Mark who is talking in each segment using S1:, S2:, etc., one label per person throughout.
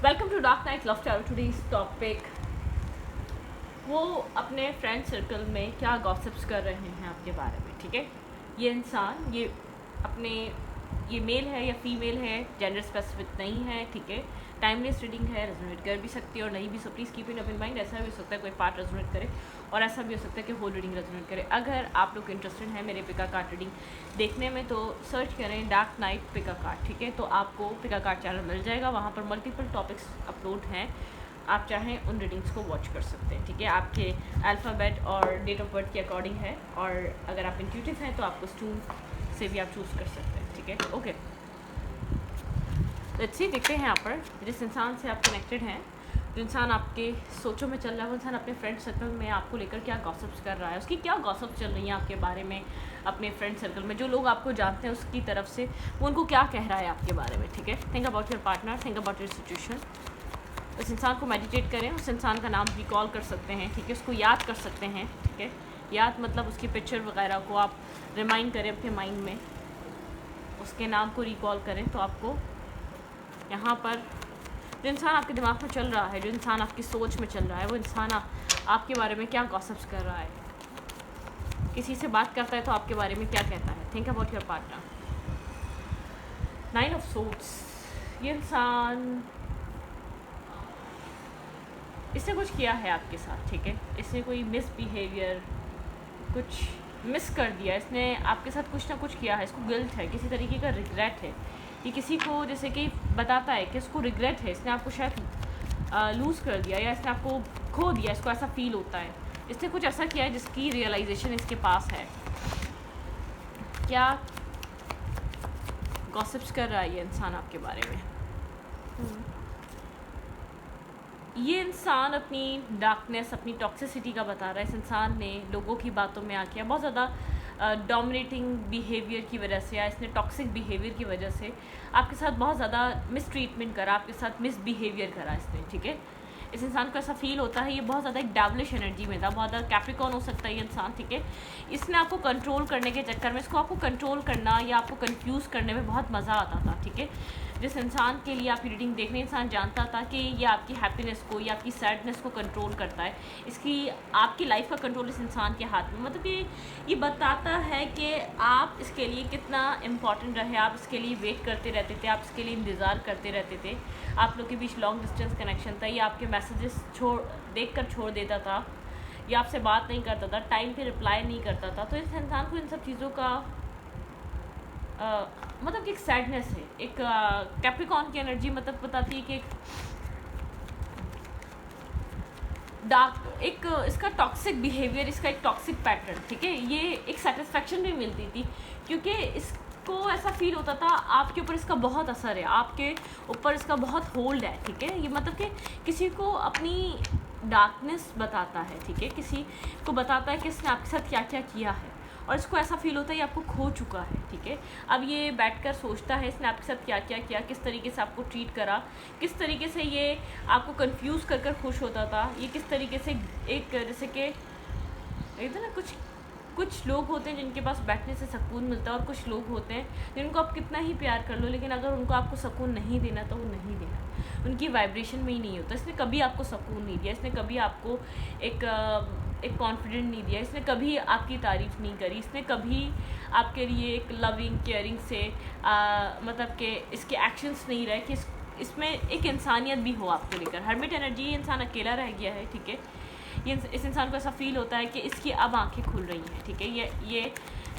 S1: Welcome to dark night love tarot. Today's topic, वो अपने friend circle में क्या गॉसिप्स कर रहे हैं आपके बारे में। ठीक है, ये इंसान ये मेल है या फीमेल है, जेंडर स्पेसिफिक नहीं है। ठीक है, टाइमलेस रीडिंग है, रेजोनेट कर भी सकती है और नहीं भी। So please keep in up in mind. ऐसा भी हो सकता है कोई पार्ट रेजोनेट करे और ऐसा भी हो सकता है कि होल रीडिंग रेजोनेट करे। अगर आप लोग इंटरेस्टेड हैं मेरे पिका कार्ड रीडिंग देखने में तो सर्च करें डार्क नाइट पिका कार्ड। ठीक है, तो आपको पिका कार्ड चैनल मिल जाएगा, वहाँ पर मल्टीपल टॉपिक्स अपलोड हैं। आप चाहें उन रीडिंग्स को वॉच कर सकते हैं। ठीक है, आपके अल्फ़ाबेट और डेट ऑफ बर्थ के अकॉर्डिंग है, और अगर आप इंट्यूटिव हैं तो आपको स्टून से भी आप चूज़ कर सकते हैं। ठीक है, ओके, लेट्स सी। देखते हैं यहाँ पर जिस इंसान से आप कनेक्टेड हैं, जो इंसान आपके सोचों में चल रहा है, वो इंसान अपने फ्रेंड सर्कल में आपको लेकर क्या गॉसिप्स कर रहा है, उसकी क्या गॉसिप्स चल रही हैं आपके बारे में। अपने फ्रेंड सर्कल में जो लोग आपको जानते हैं उसकी तरफ से वो उनको क्या कह रहा है आपके बारे में। ठीक है, think about your partner, think about your situation. उस इंसान को मेडिटेट करें, उस इंसान का नाम रिकॉल कर सकते हैं। ठीक है, उसको याद कर सकते हैं। ठीक है, याद मतलब उसकी पिक्चर वगैरह को आप रिमाइंड करें अपने माइंड में, उसके नाम को रिकॉल करें। तो आपको यहाँ पर जो इंसान आपके दिमाग में चल रहा है, जो इंसान आपकी सोच में चल रहा है, वो इंसान आपके बारे में क्या गॉसिप्स कर रहा है। किसी से बात करता है तो आपके बारे में क्या कहता है। Think about your partner. 9 of swords, ये इंसान, इसने कुछ किया है आपके साथ। ठीक है, इसने कोई मिसबिहेवियर, कुछ मिस कर दिया, इसने आपके साथ कुछ ना कुछ किया है, इसको गिल्ट है, किसी तरीके का रिग्रेट है। ये किसी को जैसे कि बताता है कि इसको रिग्रेट है, इसने आपको शायद लूज़ कर दिया या इसने आपको खो दिया, इसको ऐसा फील होता है। इसने कुछ ऐसा किया है जिसकी रियलाइजेशन इसके पास है। क्या गॉसिप्स कर रहा है ये इंसान आपके बारे में। ये इंसान अपनी डार्कनेस, अपनी टॉक्सिसिटी का बता रहा है। इस इंसान ने लोगों की बातों में आके बहुत ज़्यादा डोमिनेटिंग बिहेवियर की वजह से, या इसने टॉक्सिक बिहेवियर की वजह से आपके साथ बहुत ज़्यादा मिसट्रीटमेंट करा, आपके साथ मिसबिहेवियर करा इसने। ठीक है, इस इंसान को ऐसा फील होता है, ये बहुत ज़्यादा एक डेविलिश एनर्जी में था, बहुत ज़्यादा कैप्रिकॉर्न हो सकता है ये इंसान। ठीक है, इसने आपको कंट्रोल करने के चक्कर में, इसको आपको कंट्रोल करना या आपको कंफ्यूज करने में बहुत मज़ा आता था। ठीक है, जिस इंसान के लिए आप रीडिंग देखने, इंसान जानता था कि ये आपकी हैप्पीनेस को या आपकी सैडनेस को कंट्रोल करता है। इसकी आपकी लाइफ का कंट्रोल इस इंसान के हाथ में, मतलब कि ये बताता है कि आप इसके लिए कितना इम्पॉर्टेंट रहे, आप इसके लिए वेट करते रहते थे, आप इसके लिए इंतज़ार करते रहते थे। आप लोग के बीच लॉन्ग डिस्टेंस कनेक्शन था, ये आपके मैसेजेस छोड़ देता था, या आपसे बात नहीं करता था, टाइम पे रिप्लाई नहीं करता था। तो इस इंसान को इन सब चीज़ों का मतलब कि एक सैडनेस है, एक कैप्रिकॉर्न की एनर्जी मतलब बताती है कि एक डार्क, एक इसका टॉक्सिक बिहेवियर, इसका एक टॉक्सिक पैटर्न। ठीक है, ये एक सेटिस्फैक्शन भी मिलती थी क्योंकि इसको ऐसा फील होता था आपके ऊपर इसका बहुत असर है, आपके ऊपर इसका बहुत होल्ड है। ठीक है, ये मतलब कि किसी को अपनी डार्कनेस बताता है। ठीक है, किसी को बताता है कि इसने आपके साथ क्या क्या किया है और इसको ऐसा फील होता है ये आपको खो चुका है। ठीक है, अब ये बैठकर सोचता है इसने आपके साथ क्या क्या किया, किस तरीके से आपको ट्रीट करा, किस तरीके से ये आपको कंफ्यूज कर कर खुश होता था, ये किस तरीके से एक जैसे कि एकदम ना कुछ लोग होते हैं जिनके पास बैठने से सुकून मिलता है, और कुछ लोग होते हैं जिनको आप कितना ही प्यार कर लो, लेकिन अगर उनको आपको सुकून नहीं देना तो वो नहीं देना, उनकी वाइब्रेशन में ही नहीं होता। इसने कभी आपको सुकून नहीं दिया, इसने कभी आपको एक कॉन्फिडेंट नहीं दिया, इसने कभी आपकी तारीफ़ नहीं करी, इसने कभी आपके लिए एक लविंग केयरिंग से मतलब कि इसके एक्शंस नहीं रहे कि इसमें एक इंसानियत भी हो आपको लेकर। हर्मिट एनर्जी, ये इंसान अकेला रह गया है। ठीक है, इस इंसान को ऐसा फील होता है कि इसकी अब आंखें खुल रही हैं। ठीक है,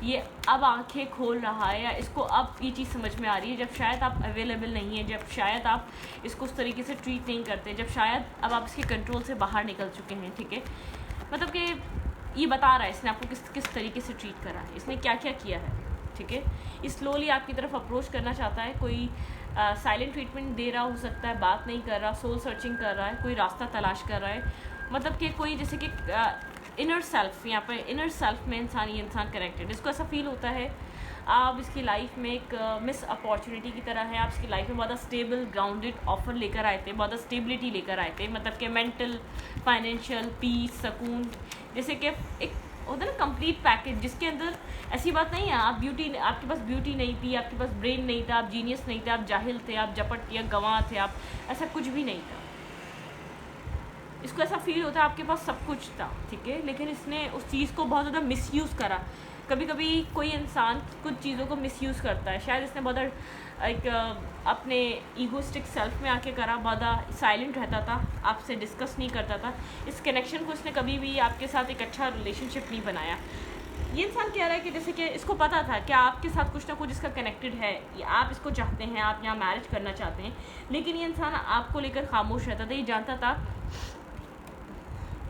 S1: ये अब आंखें खोल रहा है, या इसको अब ये चीज़ समझ में आ रही है जब शायद आप अवेलेबल नहीं है, जब शायद आप इसको उस तरीके से ट्रीट नहीं करते, जब शायद अब आप इसके कंट्रोल से बाहर निकल चुके हैं। ठीक है, मतलब कि ये बता रहा है इसने आपको किस तरीके से ट्रीट करा है, इसने क्या क्या किया है। ठीक है, ये स्लोली आपकी तरफ अप्रोच करना चाहता है, कोई साइलेंट ट्रीटमेंट दे रहा हो सकता है, बात नहीं कर रहा, सोल सर्चिंग कर रहा है, कोई रास्ता तलाश कर रहा है, मतलब कि कोई जैसे कि इनर सेल्फ, यहाँ पर इनर सेल्फ में ये इंसान कनेक्टेड, इसको ऐसा फील होता है आप इसकी लाइफ में एक मिस अपॉर्चुनिटी की तरह है। आप इसकी लाइफ में बहुत स्टेबल ग्राउंडेड ऑफर लेकर आए थे, बहुत स्टेबिलिटी लेकर आए थे, मतलब कि मेंटल, फाइनेंशियल, पीस, सुकून, जैसे कि एक होता है ना कंप्लीट पैकेज, जिसके अंदर ऐसी बात नहीं है आप ब्यूटी, आपके पास ब्यूटी नहीं थी, आपके पास ब्रेन नहीं था, आप जीनियस नहीं थे, आप जाहिल थे, आप जपट या गंवार थे, आप ऐसा कुछ भी नहीं था। इसको ऐसा फील होता है आपके पास सब कुछ था, ठीक है, लेकिन इसने उस चीज़ को बहुत ज़्यादा मिसयूज़ करा। कभी कभी कोई इंसान कुछ चीज़ों को मिसयूज़ करता है, शायद इसने बहुत एक अपने ईगोस्टिक सेल्फ में आके करा, बहुत साइलेंट रहता था, आपसे डिस्कस नहीं करता था, इस कनेक्शन को इसने कभी भी आपके साथ एक अच्छा रिलेशनशिप नहीं बनाया। ये इंसान कह रहा है कि जैसे कि इसको पता था कि आपके साथ कुछ ना कुछ इसका कनेक्टेड है, या आप इसको चाहते हैं, आप यहाँ मैरिज करना चाहते हैं, लेकिन ये इंसान आपको लेकर खामोश रहता था। ये जानता था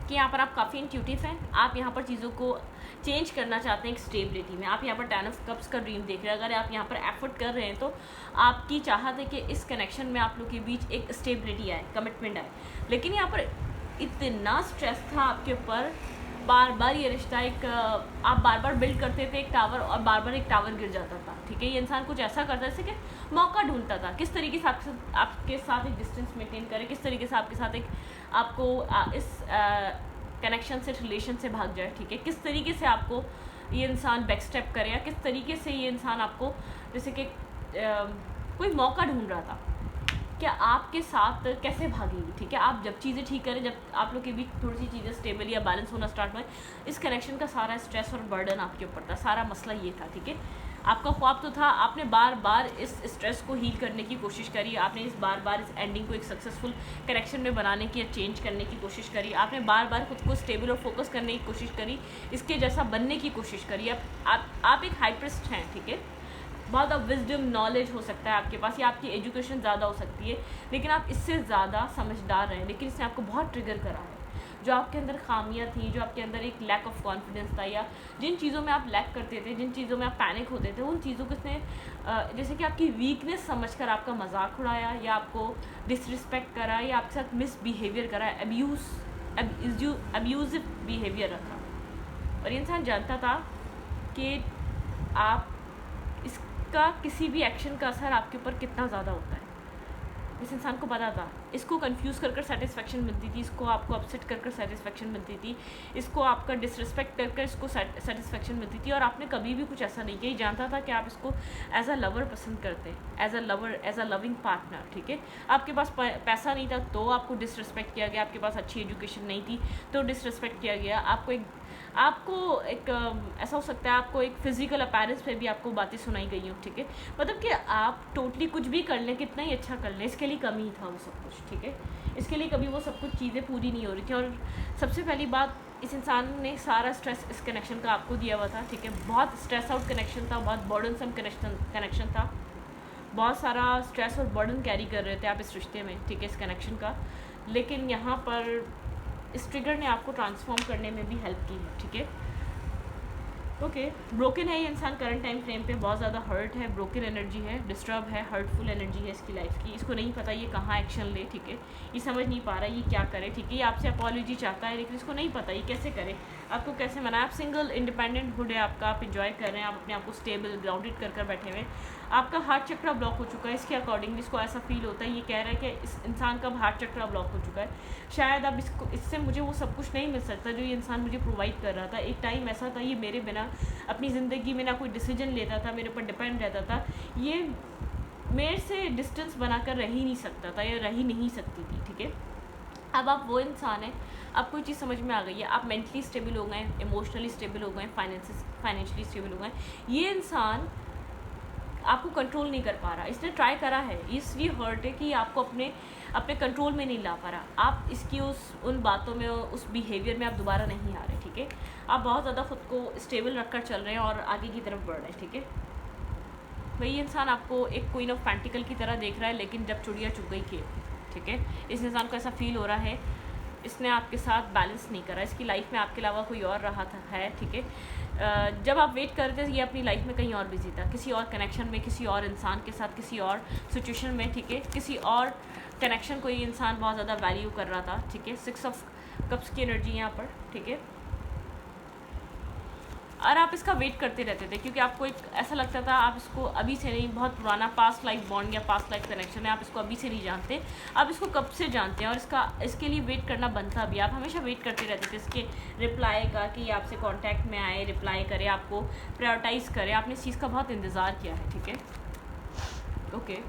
S1: कि यहाँ पर आप काफ़ी इंट्यूटिव हैं, आप यहाँ पर चीज़ों को चेंज करना चाहते हैं एक स्टेबिलिटी में। आप यहाँ पर 10 ऑफ कप्स का ड्रीम देख रहे हैं, अगर आप यहाँ पर एफर्ट कर रहे हैं तो आपकी चाहत है कि इस कनेक्शन में आप लोग के बीच एक स्टेबिलिटी आए, कमिटमेंट आए। लेकिन यहाँ पर इतना स्ट्रेस था आपके ऊपर, बार बार ये रिश्ता एक आप बार बार बिल्ड करते थे एक टावर, और बार बार एक टावर गिर जाता था, ठीक है। ये इंसान कुछ ऐसा करता है जैसे कि मौका ढूंढता था, किस तरीके से आपके साथ एक डिस्टेंस मेंटेन करे, किस तरीके से आपके साथ एक आपको इस कनेक्शन से, रिलेशन से भाग जाए, ठीक है। किस तरीके से आपको ये इंसान बैक स्टेप करे, या किस तरीके से ये इंसान आपको जैसे कि कोई मौका ढूंढ रहा था कि आपके साथ कैसे भागेगी, ठीक है। आप जब चीज़ें ठीक करें, जब आप लोग के बीच थोड़ी सी चीज़ें स्टेबल या बैलेंस होना स्टार्ट हुए, इस कनेक्शन का सारा स्ट्रेस और बर्डन आपके ऊपर था, सारा मसला ये था, ठीक है। आपका ख्वाब तो था, आपने बार बार इस स्ट्रेस को हील करने की कोशिश करी, आपने इस बार बार इस एंडिंग को एक सक्सेसफुल कनेक्शन में बनाने की या चेंज करने की कोशिश करी, आपने बार बार खुद को स्टेबल और फोकस करने की कोशिश करी, इसके जैसा बनने की कोशिश करी। आप एक हाइप्रिस्ट हैं, ठीक है, बहुत अब विजडम नॉलेज हो सकता है आपके पास, या आपकी एजुकेशन ज़्यादा हो सकती है, लेकिन आप इससे ज़्यादा समझदार हैं। लेकिन इसने आपको बहुत ट्रिगर करा है, जो आपके अंदर खामियां थी, जो आपके अंदर एक लैक ऑफ कॉन्फिडेंस था, या जिन चीज़ों में आप लैक करते थे, जिन चीज़ों में आप पैनिक होते थे, उन चीज़ों को इसने जैसे कि आपकी वीकनेस समझकर आपका मजाक उड़ाया, या आपको डिसरिस्पेक्ट करा, या आपके साथ मिसबिहेवियर करा, अब्यूजिव बिहेवियर रखा। और ये इंसान जानता था कि आप इसका किसी भी एक्शन का असर आपके ऊपर कितना ज़्यादा होता है। इस इंसान को पता था, इसको कंफ्यूज कर सेटिस्फेक्शन मिलती थी, इसको आपको अपसेट कर सेटिस्फेक्शन मिलती थी, इसको आपका डिसरिस्पेक्ट कर इसको सेटिस्फेक्शन मिलती थी, और आपने कभी भी कुछ ऐसा नहीं किया। जानता था कि आप इसको एज अ लवर पसंद करते हैं, as a lover, as a loving partner, ठीक है। आपके पास पैसा नहीं था तो आपको डिसरिस्पेक्ट किया गया, आपके पास अच्छी एजुकेशन नहीं थी तो डिसरिस्पेक्ट किया गया, आपको एक ऐसा हो सकता है आपको एक फिजिकल अपैरेंस पे भी आपको बातें सुनाई गई हो, ठीक है। मतलब कि आप टोटली कुछ भी कर लें, कितना ही अच्छा कर लें, इसके लिए कमी ही था वो सब कुछ, ठीक है। इसके लिए कभी वो सब कुछ चीज़ें पूरी नहीं हो रही थी। और सबसे पहली बात, इस इंसान ने सारा स्ट्रेस इस कनेक्शन का आपको दिया हुआ था, ठीक है। बहुत स्ट्रेस आउट कनेक्शन था, बहुत बर्डनसम कनेक्शन था, बहुत सारा स्ट्रेस और बर्डन कैरी कर रहे थे आप इस रिश्ते में, ठीक है, इस कनेक्शन का। लेकिन यहाँ पर इस ट्रिगर ने आपको ट्रांसफॉर्म करने में भी हेल्प की है, ठीक है। ओके, ब्रोकन है ये इंसान करंट टाइम फ्रेम पे, बहुत ज़्यादा हर्ट है, ब्रोकन एनर्जी है, डिस्टर्ब है, हर्टफुल एनर्जी है इसकी लाइफ की। इसको नहीं पता ये कहाँ एक्शन ले, ठीक है, ये समझ नहीं पा रहा ये क्या करे, ठीक है। ये आपसे अपॉलॉजी चाहता है, लेकिन इसको नहीं पता ये कैसे करे, आपको कैसे मनाए। आप सिंगल इंडिपेंडेंट हुड है आपका, आप इंजॉय कर रहे हैं, आप अपने आप को स्टेबल ग्राउंडेड कर बैठे हुए। आपका हार्ट चक्रा ब्लॉक हो चुका है, इसके अकॉर्डिंग इसको ऐसा फील होता है, ये कह रहा है कि इस इंसान का हार्ट चक्रा ब्लॉक हो चुका है। शायद अब इससे मुझे वो सब कुछ नहीं मिल सकता जो ये इंसान मुझे प्रोवाइड कर रहा था। एक टाइम ऐसा था ये मेरे बिना अपनी ज़िंदगी में ना कोई डिसीजन लेता था, मेरे ऊपर डिपेंड रहता था, ये मेरे से डिस्टेंस बनाकर रह ही नहीं सकता था, या रह ही नहीं सकती थी, ठीक है। अब आप वो इंसान हैं, आपको ये चीज़ समझ में आ गई है, आप मेंटली स्टेबल हो गए, इमोशनली स्टेबल हो गए, फाइनेंशियली स्टेबल हो गए। ये इंसान आपको कंट्रोल नहीं कर पा रहा, इसने ट्राई करा है, इसलिए हर्ट है कि आपको अपने कंट्रोल में नहीं ला पा रहा, आप इसकी उन बातों में, उस बिहेवियर में आप दोबारा नहीं आ रहे, ठीक है। आप बहुत ज़्यादा खुद को स्टेबल रखकर चल रहे हैं और आगे की तरफ बढ़ रहे हैं, ठीक है। वही इंसान आपको एक क्वीन ऑफ पेंटिकल की तरह देख रहा है, लेकिन जब चिड़िया चुग गई खेत, ठीक है। इस इंसान को ऐसा फील हो रहा है इसने आपके साथ बैलेंस नहीं करा, इसकी लाइफ में आपके अलावा कोई और रहा था है, ठीक है। जब आप वेट करते थे ये अपनी लाइफ में कहीं और बिजी था, किसी और कनेक्शन में, किसी और इंसान के साथ, किसी और सिचुएशन में, ठीक है। किसी और कनेक्शन को ये इंसान बहुत ज़्यादा वैल्यू कर रहा था, ठीक है। 6 ऑफ कप्स की एनर्जी यहाँ पर, ठीक है। और आप इसका वेट करते रहते थे क्योंकि आपको एक ऐसा लगता था आप इसको अभी से नहीं, बहुत पुराना पास्ट लाइफ बॉन्ड या पास्ट लाइफ कनेक्शन है, आप इसको अभी से नहीं जानते, आप इसको कब से जानते हैं और इसके लिए वेट करना बनता भी। आप हमेशा वेट करते रहते थे इसके रिप्लाई का कि ये आपसे कांटेक्ट में आए, रिप्लाई करे, आपको प्रायोरिटाइज़ करे। आपने इस चीज़ का बहुत इंतज़ार किया है, ठीक है, ओके।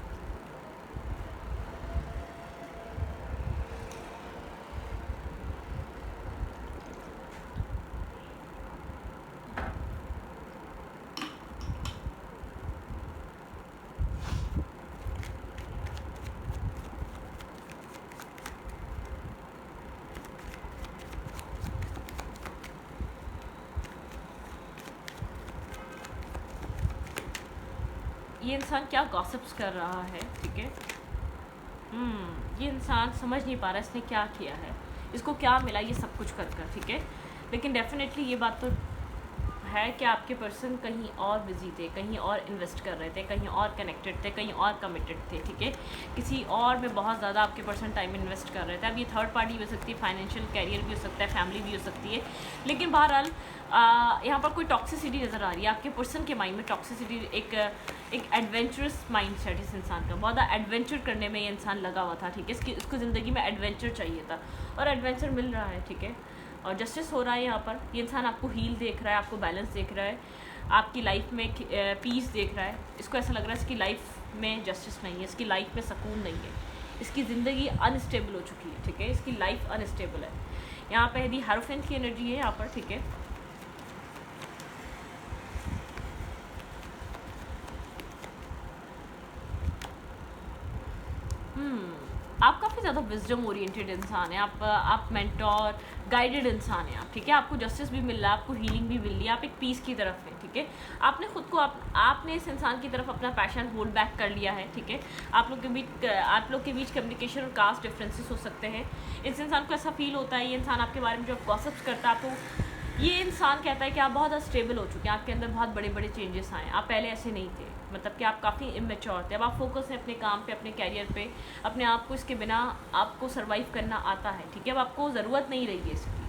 S1: ये इंसान क्या गॉसिप्स कर रहा है, ठीक है। ये इंसान समझ नहीं पा रहा इसने क्या किया है, इसको क्या मिला ये सब कुछ कर कर, ठीक है। लेकिन डेफिनेटली ये बात तो है कि आपके पर्सन कहीं और बिजी थे, कहीं और इन्वेस्ट कर रहे थे, कहीं और कनेक्टेड थे, कहीं और कमिटेड थे, ठीक है। किसी और में बहुत ज़्यादा आपके पर्सन टाइम इन्वेस्ट कर रहे थे। अब ये थर्ड पार्टी भी हो सकती है, फाइनेंशियल कैरियर भी हो सकता है, फैमिली भी हो सकती है। लेकिन बहरहाल यहाँ पर कोई टॉक्सिसिटी नज़र आ रही है आपके पर्सन के माइंड में। टॉक्सिसिटी एक एडवेंचरस माइंड सेट इस इंसान का, बहुत एडवेंचर करने में ये इंसान लगा हुआ था, ठीक है। इसको ज़िंदगी में एडवेंचर चाहिए था और एडवेंचर मिल रहा है, ठीक है। और जस्टिस हो रहा है यहाँ पर। ये इंसान आपको हील देख रहा है, आपको बैलेंस देख रहा है, आपकी लाइफ में पीस देख रहा है। इसको ऐसा लग रहा है इसकी लाइफ में जस्टिस नहीं है, इसकी लाइफ में सुकून नहीं है, इसकी ज़िंदगी अनस्टेबल हो चुकी है, ठीक है। इसकी लाइफ अनस्टेबल है। यहाँ पे यदि हायरोफेंट की एनर्जी है यहाँ पर, ठीक है। आप काफ़ी ज़्यादा विजडम ओरिएंटेड इंसान है, आप मेंटोर गाइडेड इंसान है आप, ठीक है। आपको जस्टिस भी मिल रहा है, आपको हीलिंग भी मिल रही है, आप एक पीस की तरफ हैं, ठीक है। आपने खुद को आपने इस इंसान की तरफ अपना पैशन होल्ड बैक कर लिया है, ठीक है। आप लोग के बीच कम्युनिकेशन और कास्ट डिफरेंसेस हो सकते हैं। इस इंसान को ऐसा फील होता है, ये इंसान आपके बारे में जो गॉसिप्स करता है आपको, ये इंसान कहता है कि आप बहुत ज़्यादा स्टेबल हो चुके हैं, आपके अंदर बहुत बड़े बड़े चेंजेस आए, आप पहले ऐसे नहीं थे, मतलब कि आप काफ़ी इमेच्योर थे। अब आप फोकस हैं अपने काम पे, अपने कैरियर पे, अपने आप को, इसके बिना आपको सर्वाइव करना आता है, ठीक है। अब आपको ज़रूरत नहीं रही है इसकी।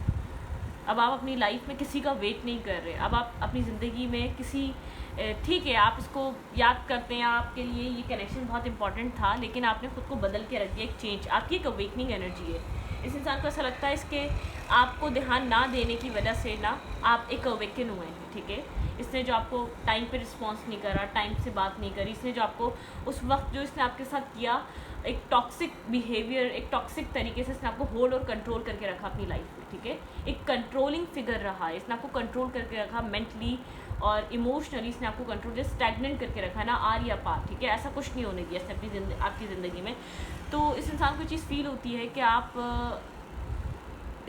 S1: अब आप अपनी लाइफ में किसी का वेट नहीं कर रहे। अब आप अपनी ज़िंदगी में किसी, ठीक है, आप इसको याद करते हैं, आपके लिए ये कनेक्शन बहुत इंपॉर्टेंट था, लेकिन आपने खुद को बदल के रख दिया। एक चेंज, आपकी एक अवेकनिंग एनर्जी है। इस इंसान को ऐसा लगता है इसके आपको ध्यान ना देने की वजह से ना आप एक अवेकन हुए हैं, ठीक है। इसने जो आपको टाइम पे रिस्पॉन्स नहीं करा, टाइम से बात नहीं करी, इसने जो आपको उस वक्त जो इसने आपके साथ किया, एक टॉक्सिक बिहेवियर, एक टॉक्सिक तरीके से इसने आपको होल्ड और कंट्रोल करके रखा अपनी लाइफ में, ठीक है। एक कंट्रोलिंग फिगर रहा है, इसने आपको कंट्रोल करके रखा मेंटली और इमोशनली, इसने आपको कंट्रोल जैसे स्टैग्नेंट करके रखा है ना, आर या पार, ठीक है। ऐसा कुछ नहीं होने दिया इसने आपकी ज़िंदगी में। तो इस इंसान को चीज़ फील होती है कि आप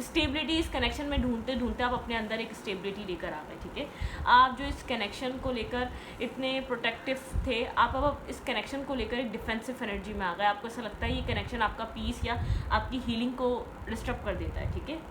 S1: स्टेबिलिटी इस कनेक्शन में ढूंढते ढूंढते आप अपने अंदर एक स्टेबिलिटी लेकर आ गए, ठीक है। आप जो इस कनेक्शन को लेकर इतने प्रोटेक्टिव थे, आप अब इस कनेक्शन को लेकर एक डिफेंसिव एनर्जी में आ गए। आपको ऐसा लगता है ये कनेक्शन आपका पीस या आपकी हीलिंग को डिस्टर्ब कर देता है, ठीक है।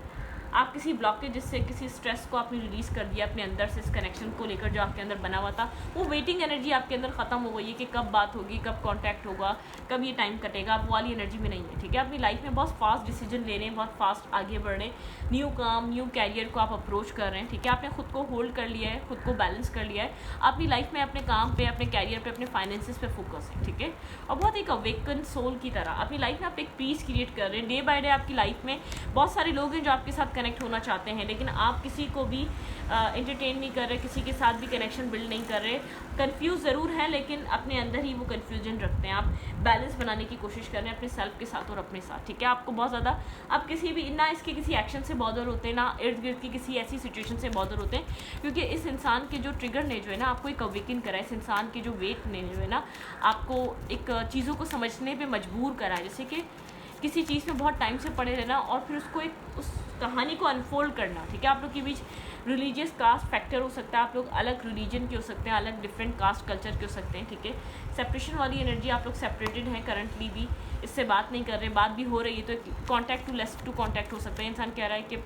S1: आप किसी ब्लॉकेज, जिससे किसी स्ट्रेस को आपने रिलीज़ कर दिया अपने अंदर से, इस कनेक्शन को लेकर जो आपके अंदर बना हुआ था, वो वेटिंग एनर्जी आपके अंदर ख़त्म हो गई है कि कब बात होगी, कब कांटेक्ट होगा, कब ये टाइम कटेगा। आप वो वाली एनर्जी में नहीं है, ठीक है। अपनी लाइफ में बहुत फास्ट डिसीजन ले रहे हैं, बहुत फास्ट आगे बढ़ रहे हैं, न्यू काम, न्यू कैरियर को आप अप्रोच कर रहे हैं, ठीक है। आपने खुद को होल्ड कर लिया है, खुद को बैलेंस कर लिया है, अपनी लाइफ में अपने काम पे, अपने कैरियर पे, अपने फाइनेंसिस पे फोकस है, ठीक है। और बहुत एक अवेकन सोल की तरह अपनी लाइफ में आप एक पीस क्रिएट कर रहे हैं। डे बाय डे आपकी लाइफ में बहुत सारे लोग हैं जो आपके साथ कनेक्ट होना चाहते हैं, लेकिन आप किसी को भी एंटरटेन नहीं कर रहे, किसी के साथ भी कनेक्शन बिल्ड नहीं कर रहे। कंफ्यूज ज़रूर है, लेकिन अपने अंदर ही वो कन्फ्यूजन रखते हैं। आप बैलेंस बनाने की कोशिश कर रहे हैं अपने सेल्फ के साथ और अपने साथ, ठीक है। आपको बहुत ज़्यादा, आप किसी भी ना इसके किसी एक्शन से बॉदर होते हैं, ना इर्द गिर्द की किसी ऐसी सिचुएशन से बॉदर होते हैं, क्योंकि इस इंसान के जो ट्रिगर ने जो है ना आपको एक अवेकन करा है, इस इंसान के जो वेट ने जो है ना आपको एक चीज़ों को समझने पर मजबूर करा है। जैसे कि किसी चीज़ में बहुत टाइम से पड़े रहना और फिर उसको एक उस कहानी को अनफोल्ड करना, ठीक है। आप लोग के बीच रिलीजियस कास्ट फैक्टर हो सकता है, आप लोग अलग रिलीजन के हो सकते हैं, अलग डिफरेंट कास्ट कल्चर के हो सकते हैं, ठीक है। सेपरेशन वाली एनर्जी, आप लोग सेपरेटेड हैं करंटली भी, इससे बात नहीं कर रहे, बात भी हो रही है, तो contact to less to contact हो सकता है। इंसान कह रहा है कि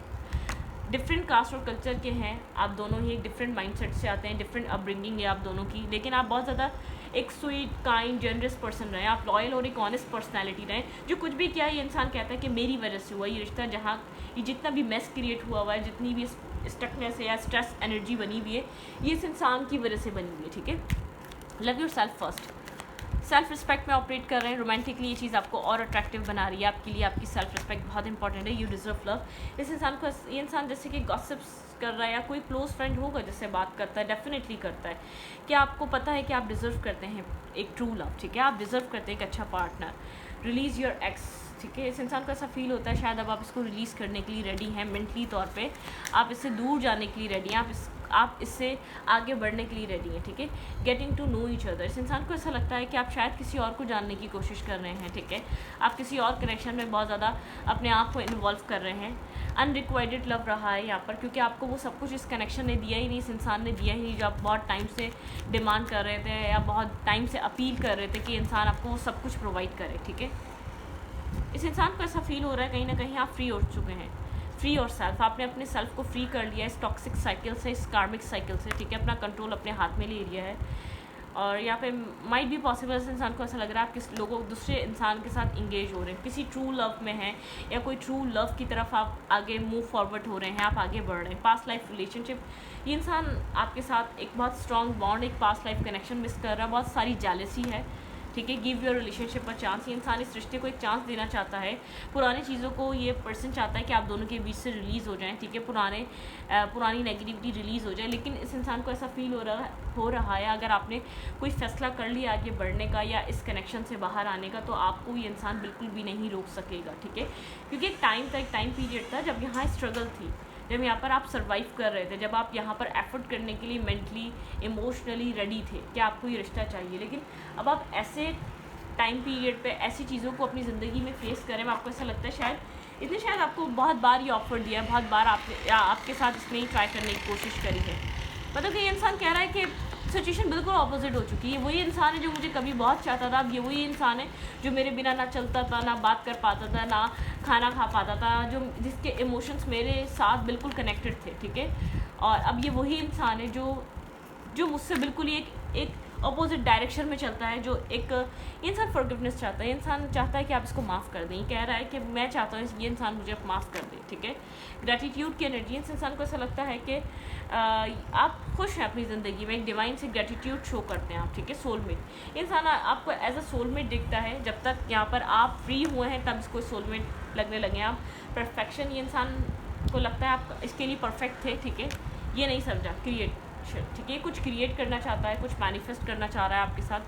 S1: डिफरेंट कास्ट और कल्चर के हैं आप दोनों ही, एक डिफरेंट माइंडसेट से आते हैं, डिफरेंट अपब्रिंगिंग है आप दोनों की, लेकिन आप बहुत ज़्यादा एक स्वीट काइंड जनरस पर्सन रहें, आप लॉयल और एक ऑनेस्ट पर्सनैलिटी रहें। जो कुछ भी किया ये इंसान कहता है कि मेरी वजह से हुआ ये रिश्ता, जहाँ ये जितना भी मेस क्रिएट हुआ है, जितनी भी स्टकनेस है या स्ट्रेस एनर्जी बनी हुई है, ये इस इंसान की वजह से बनी हुई है, ठीक है। Love your self first, self respect में ऑपरेट कर रहे हैं। रोमांटिकली ये चीज़ आपको और अट्रैक्टिव बना रही है, आपके लिए आपकी सेल्फ रिस्पेक्ट बहुत इंपॉर्टेंट है। You deserve love. इस इंसान को, ये इंसान जैसे कि गॉसिप्स कर रहा है या कोई क्लोज फ्रेंड होगा जिससे बात करता है, डेफिनेटली करता है कि आपको पता है कि आप डिजर्व करते हैं एक ट्रू लव, ठीक है। आप डिजर्व करते हैं एक अच्छा पार्टनर। रिलीज़ योर एक्स, ठीक है। इस इंसान को ऐसा फील होता है शायद अब आप इसको रिलीज़ करने के लिए रेडी हैं, मेंटली तौर पे आप इससे दूर जाने के लिए रेडी हैं, आप इससे आगे बढ़ने के लिए रेडी हैं, ठीक है। Getting to know each other, इस इंसान को ऐसा लगता है कि आप शायद किसी और को जानने की कोशिश कर रहे हैं, ठीक है। आप किसी और कनेक्शन में बहुत ज़्यादा अपने आप को इन्वॉल्व कर रहे हैं। अनरिक्वाइटेड लव रहा है यहाँ पर, क्योंकि आपको वो सब कुछ इस कनेक्शन ने दिया ही नहीं, इस इंसान ने दिया ही नहीं जो आप बहुत टाइम से डिमांड कर रहे थे या बहुत टाइम से अपील कर रहे थे कि इंसान आपको वो सब कुछ प्रोवाइड करे, ठीक है। इस इंसान को ऐसा फील हो रहा है कहीं ना कहीं आप फ्री हो चुके हैं, फ्री और सेल्फ, आपने अपने सेल्फ को फ्री कर लिया इस टॉक्सिक साइकिल से, इस कार्मिक साइकिल से, ठीक है। अपना कंट्रोल अपने हाथ में ले लिया है। और यहाँ पे माइट बी पॉसिबल इस इंसान को ऐसा लग रहा है आप किस लोगों दूसरे इंसान के साथ इंगेज हो रहे हैं, किसी ट्रू लव में हैं या कोई ट्रू लव की तरफ आप आगे मूव फॉरवर्ड हो रहे हैं, आप आगे बढ़ रहे हैं। पास्ट लाइफ रिलेशनशिप, ये इंसान आपके साथ एक बहुत स्ट्रॉन्ग बॉन्ड, एक पास्ट लाइफ कनेक्शन मिस कर रहा है, बहुत सारी जेलसी है, ठीक है। Give your relationship a chance, ये इंसान इस रिश्ते को एक चांस देना चाहता है। पुरानी चीज़ों को ये पर्सन चाहता है कि आप दोनों के बीच से रिलीज़ हो जाएं, ठीक है। पुरानी नेगेटिविटी रिलीज़ हो जाए, लेकिन इस इंसान को ऐसा फील हो रहा है अगर आपने कोई फैसला कर लिया आगे बढ़ने का या इस कनेक्शन से बाहर आने का, तो आपको ये इंसान बिल्कुल भी नहीं रोक सकेगा, ठीक है। क्योंकि एक टाइम पीरियड था जब यहाँ स्ट्रगल थी, जब यहाँ पर आप सर्वाइव कर रहे थे, जब आप यहाँ पर एफर्ट करने के लिए मेंटली इमोशनली रेडी थे कि आपको ये रिश्ता चाहिए। लेकिन अब आप ऐसे टाइम पीरियड पे ऐसी चीज़ों को अपनी ज़िंदगी में फेस करें, आपको ऐसा लगता है शायद आपको बहुत बार ये ऑफर दिया है, बहुत बार आपके साथ इसने ही ट्राई करने की कोशिश करी है। मतलब कि ये इंसान कह रहा है कि सिचुएशन बिल्कुल ऑपोजिट हो चुकी है। वही इंसान है जो मुझे कभी बहुत चाहता था, अब ये वही इंसान है जो मेरे बिना ना चलता था, ना बात कर पाता था, ना खाना खा पाता था, जिसके इमोशंस मेरे साथ बिल्कुल कनेक्टेड थे, ठीक है। और अब ये वही इंसान है जो मुझसे बिल्कुल ही एक अपोजिट डायरेक्शन में चलता है, जो एक इंसान फॉरगिवनेस चाहता है। इंसान चाहता है कि आप इसको माफ़ कर दें, ये कह रहा है कि मैं चाहता हूँ ये इंसान मुझे माफ़ कर दे, ठीक है। ग्रेटिट्यूड की एनर्जी, इस इंसान को ऐसा लगता है कि आप खुश हैं अपनी ज़िंदगी में, एक डिवाइन से ग्रेटिट्यूड शो करते हैं आप, ठीक है। सोलमेट, इंसान आपको एज अ सोलमेट दिखता है, जब तक यहाँ पर आप फ्री हुए हैं तब इसको सोलमेट लगने लगे आप। परफेक्शन, ये इंसान को लगता है आप इसके लिए परफेक्ट थे, ठीक है। ये नहीं समझा क्रिएट, ठीक है। कुछ क्रिएट करना चाहता है, कुछ मैनिफेस्ट करना चाह रहा है आपके साथ,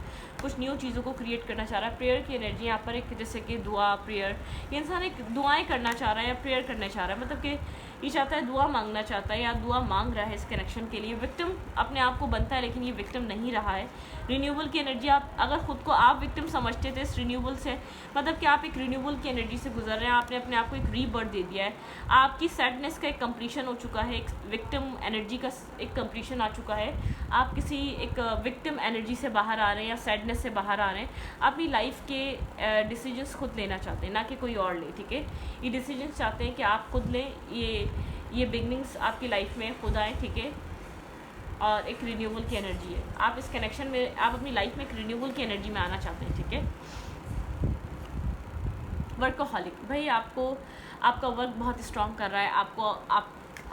S1: कुछ न्यू चीज़ों को क्रिएट करना चाह रहा है। प्रेयर की एनर्जी यहाँ पर एक, जैसे कि दुआ, प्रेयर, ये इंसान एक दुआएं करना चाह रहा है या प्रेयर करना चाह रहा है, मतलब कि ये चाहता है, दुआ मांगना चाहता है या दुआ मांग रहा है इस कनेक्शन के लिए। विक्टिम अपने आप को बनता है, लेकिन ये विक्टिम नहीं रहा है। रिन्यूअल की एनर्जी, आप अगर खुद को आप विक्टिम समझते थे इस रिन्यूअल से, मतलब कि आप एक रिन्यूअल की एनर्जी से गुजर रहे हैं, आपने अपने आप को एक रीबर्थ दे दिया है। आपकी सैडनेस का एक कंप्लीशन हो चुका है, एक विक्टिम एनर्जी का एक कंप्लीशन आ चुका है। आप किसी एक विक्टिम एनर्जी से बाहर आ रहे हैं या सैडनेस से बाहर आ रहे हैं। अपनी लाइफ के डिसीजंस खुद लेना चाहते हैं, ना कि कोई और ले, ठीक है। ये डिसीजंस चाहते हैं कि आप खुद लें, ये बिगनिंग्स आपकी लाइफ में खुद आए, ठीक है। और एक रिन्यूअल की एनर्जी है, आप इस कनेक्शन में, आप अपनी लाइफ में एक रिन्यूअल की एनर्जी में आना चाहते हैं, ठीक है। वर्कहॉलिक, भाई आपका वर्क बहुत स्ट्रॉन्ग कर रहा है,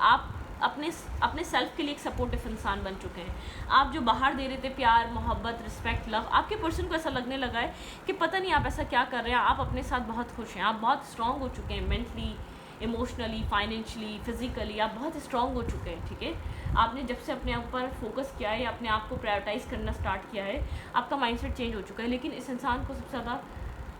S1: आप अपने सेल्फ के लिए एक सपोर्टिव इंसान बन चुके हैं। आप जो बाहर दे रहे थे प्यार, मोहब्बत, रिस्पेक्ट, लव, आपके पर्सन को ऐसा लगने लगा है कि पता नहीं आप ऐसा क्या कर रहे हैं, आप अपने साथ बहुत खुश हैं, आप बहुत स्ट्रॉन्ग हो चुके हैं मेंटली, इमोशनली, फाइनेंशियली, फिजिकली, आप बहुत स्ट्रॉन्ग हो चुके हैं, ठीक है। आपने जब से अपने ऊपर फोकस किया है, अपने आप को प्रायोरिटाइज़ करना स्टार्ट किया है, आपका माइंडसेट चेंज हो चुका है। लेकिन इस इंसान को सबसे ज़्यादा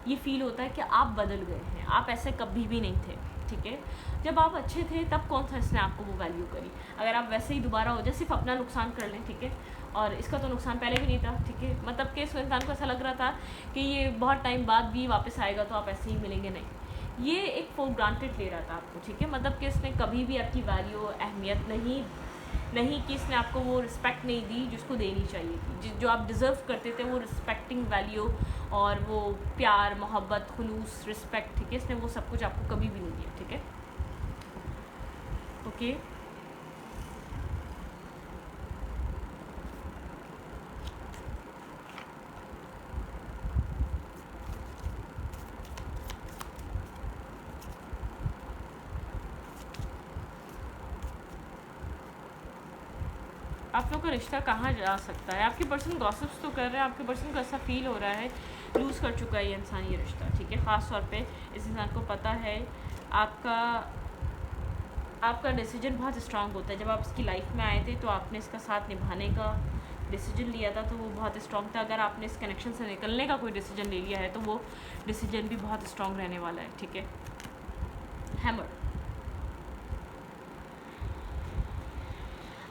S1: ये फील होता है कि आप बदल गए हैं, आप ऐसे कभी भी नहीं थे, ठीक है। जब आप अच्छे थे तब कौन सा इसने आपको वो वैल्यू करी, अगर आप वैसे ही दोबारा हो जाए, सिर्फ अपना नुकसान कर लें, ठीक है। और इसका तो नुकसान पहले भी नहीं था, ठीक है। मतलब कि इस इंसान को ऐसा लग रहा था कि ये बहुत टाइम बाद भी वापस आएगा तो आप ऐसे ही मिलेंगे, नहीं, ये एक फॉर ग्रांटेड ले रहा था आपको, ठीक है। मतलब कि इसने कभी भी आपकी वैल्यू, अहमियत नहीं कि इसने आपको वो रिस्पेक्ट नहीं दी जिसको देनी चाहिए थी, जो आप डिज़र्व करते थे, वो रिस्पेक्टिंग वैल्यू और वो प्यार, मोहब्बत, खुलूस, रिस्पेक्ट, ठीक है। इसने वो सब कुछ आपको कभी भी नहीं दिया, ठीक है। ओके, आप लोग का रिश्ता कहाँ जा सकता है? आपके पर्सन गॉसिप्स तो कर रहे हैं, आपके पर्सन को ऐसा फील हो रहा है लूज़ कर चुका है ये इंसान ये रिश्ता, ठीक है। ख़ास तौर पे इस इंसान को पता है आपका डिसीजन बहुत स्ट्रांग होता है। जब आप इसकी लाइफ में आए थे तो आपने इसका साथ निभाने का डिसीजन लिया था, तो वो बहुत स्ट्रांग था। अगर आपने इस कनेक्शन से निकलने का कोई डिसीजन ले लिया है तो वो डिसीजन भी बहुत स्ट्रांग रहने वाला है, ठीक है। हैमर,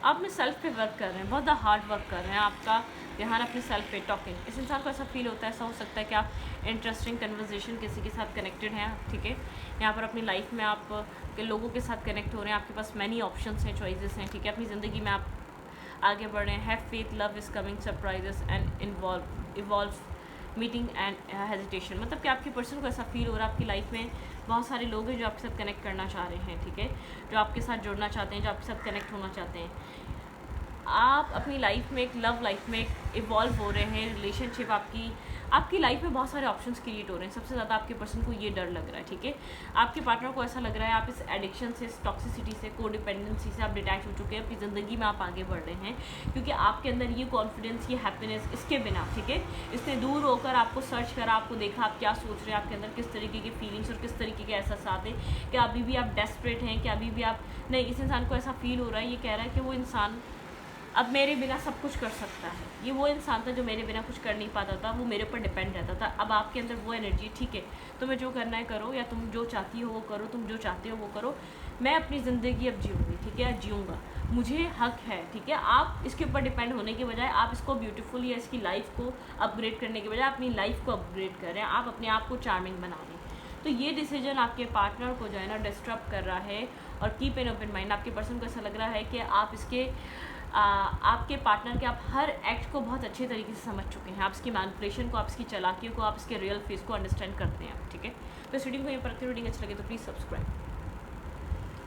S1: आप अपने सेल्फ पे वर्क कर रहे हैं, बहुत हार्ड वर्क कर रहे हैं। आपका ध्यान अपने सेल्फ पे, टॉकिंग। इस इंसान को ऐसा फील होता है, ऐसा हो सकता है कि आप इंटरेस्टिंग कन्वर्सेशन किसी के साथ कनेक्टेड हैं, ठीक है। यहाँ पर अपनी लाइफ में आप के लोगों के साथ कनेक्ट हो रहे हैं, आपके पास मैनी ऑप्शंस हैं, चॉइसेस हैं, ठीक है। अपनी ज़िंदगी में आप आगे बढ़ रहे हैं। Have faith, love is coming, surprises and evolve meeting and hesitation. मतलब कि आपके पर्सन को ऐसा फील हो रहा है आपकी लाइफ में बहुत सारे लोग हैं जो आपके साथ कनेक्ट करना चाह रहे हैं, ठीक है, जो आपके साथ जुड़ना चाहते हैं, जो आपके साथ कनेक्ट होना चाहते हैं। आप अपनी लाइफ में एक लव लाइफ में इवॉल्व हो रहे हैं। रिलेशनशिप आपकी लाइफ में बहुत सारे ऑप्शंस क्रिएट हो रहे हैं। सबसे ज़्यादा आपके पर्सन को ये डर लग रहा है, ठीक है। आपके पार्टनर को ऐसा लग रहा है आप इस एडिक्शन से, इस टॉक्सिसिटी से, कोडिपेंडेंसी से आप डिटैच हो चुके हैं। अपनी ज़िंदगी में आप आगे बढ़ रहे हैं क्योंकि आपके अंदर ये कॉन्फिडेंस, ये हैप्पीनेस, इसके बिना, ठीक है, इसने दूर होकर आपको सर्च करा, आपको देखा आप क्या सोच रहे हैं, आपके अंदर किस तरीके की फीलिंग्स और किस तरीके के एहसास हैं, क्या अभी भी आप डेस्परेट हैं, क्या अभी भी आप नहीं। इस इंसान को ऐसा फील हो रहा है, ये कह रहा है कि वो इंसान अब मेरे बिना सब कुछ कर सकता है। ये वो इंसान था जो मेरे बिना कुछ कर नहीं पाता था, वो मेरे ऊपर डिपेंड रहता था। अब आपके अंदर वो एनर्जी, ठीक है, तुम्हें जो करना है करो, या तुम जो चाहती हो वो करो, तुम जो चाहते हो वो करो। मैं अपनी ज़िंदगी अब जीऊँगी, ठीक है, जीऊँगा, मुझे हक है, ठीक है। आप इसके ऊपर डिपेंड होने के बजाय आप इसको ब्यूटीफुल या इसकी लाइफ को अपग्रेड करने के बजाय अपनी लाइफ को अपग्रेड कर रहे हैं। आप अपने आप को चार्मिंग बना रहे हैं। तो ये डिसीजन आपके पार्टनर को जो है ना डिस्टर्ब कर रहा है। और कीप एन ओपन माइंड। आपके पर्सन को ऐसा लग रहा है कि आप आपके पार्टनर के आप हर एक्ट को बहुत अच्छे तरीके से समझ चुके हैं। आप इसकी मैनिपुलेशन को, आप इसकी चालाकियों को, आप इसके रियल फेस को अंडरस्टैंड करते हैं, ठीक है। तो इस वीडियो को यहाँ पर रखते, वीडियो अच्छी लगे तो प्लीज़ सब्सक्राइब।